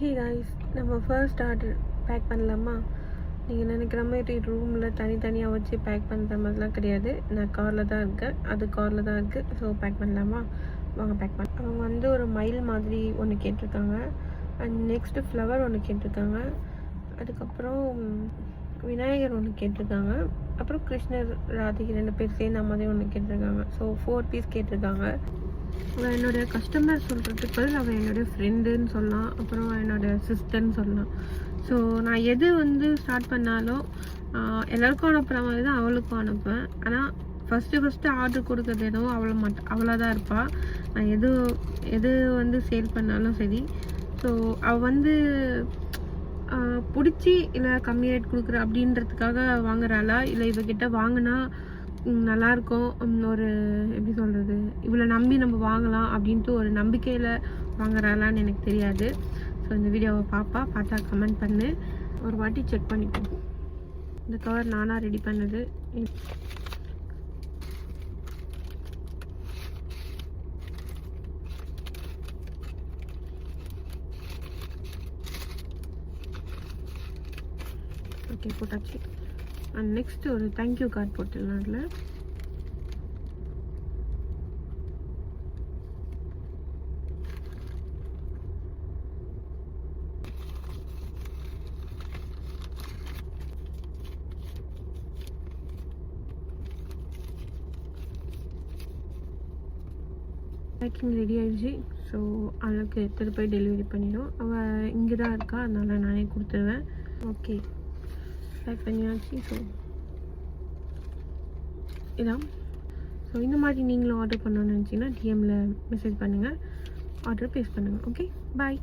Hey guys, நம்ம first order back பண்ணலாமா? நீங்கள் நினைக்கிற மாதிரி ரூமில் தனித்தனியாக வச்சு பேக் பண்ணுற மாதிரிலாம் கிடையாது. நான் காரில் தான் இருக்கேன், அது காரில் தான் இருக்குது. ஸோ பேக் பண்ணலாமா? வாங்க பேக் பண்ண. அவங்க வந்து ஒரு மயில் மாதிரி ஒன்று கேட்டிருக்காங்க, அண்ட் நெக்ஸ்ட்டு ஃப்ளவர் ஒன்று கேட்டிருக்காங்க, அதுக்கப்புறம் விநாயகர் ஒன்று கேட்டிருக்காங்க, அப்புறம் கிருஷ்ணர் ராதிகை 2 பேர் சேர்ந்த மாதிரி ஒன்று கேட்டிருக்காங்க. ஸோ 4 பீஸ் கேட்டிருக்காங்க. அவள் என்னோடய கஸ்டமர் சொல்கிறதுக்கு பதில் அவள் என்னோடய ஃப்ரெண்டுன்னு சொல்லலாம், அப்புறம் என்னோடய சிஸ்டர்ன்னு சொல்லலாம். ஸோ நான் எது வந்து ஸ்டார்ட் பண்ணாலும் எல்லாருக்கும் அனுப்புகிற மாதிரி தான் அவளுக்கும் அனுப்பேன். ஆனால் ஃபஸ்ட்டு ஆர்டர் கொடுக்குறது எதுவோ அவளாக தான் இருப்பாள். நான் எது வந்து சேல் பண்ணாலும் சரி. ஸோ அவள் வந்து பிடிச்சி இல்லை கம்மி ரேட் கொடுக்குற அப்படின்றதுக்காக வாங்குறாளா, இல்லை இவகிட்ட வாங்கினா நல்லாயிருக்கும், ஒரு எப்படி சொல்கிறது, இவ்வளோ நம்பி நம்ம வாங்கலாம் அப்படின்ட்டு ஒரு நம்பிக்கையில் வாங்குறாளான்னு எனக்கு தெரியாது. ஸோ இந்த வீடியோவை பார்த்தா கமெண்ட் பண்ணு, ஒரு வாட்டி செக் பண்ணிக்கோ. இந்த கவர் நானாக ரெடி பண்ணது. ஓகே, போட்டாச்சு. அண்ட் நெக்ஸ்ட் ஒரு தேங்க்யூ கார்டு போட்டுடலாம். அதில் பேக்கிங் ரெடி ஆகிடுச்சு. ஸோ அவளுக்கு எடுத்துகிட்டு போய் டெலிவரி பண்ணிடும். அவள் இங்கே தான் இருக்கா, அதனால் நானே கொடுத்துருவேன். ஓகே, பேக் பண்ணியாச்சு. ஸோ இதான். ஸோ இந்த மாதிரி நீங்களும் ஆர்டர் பண்ணணும்னு நினச்சிங்கன்னா டிஎம்மில் மெசேஜ் பண்ணுங்கள், ஆர்டர் ப்ளேஸ் பண்ணுங்கள். ஓகே, பாய்.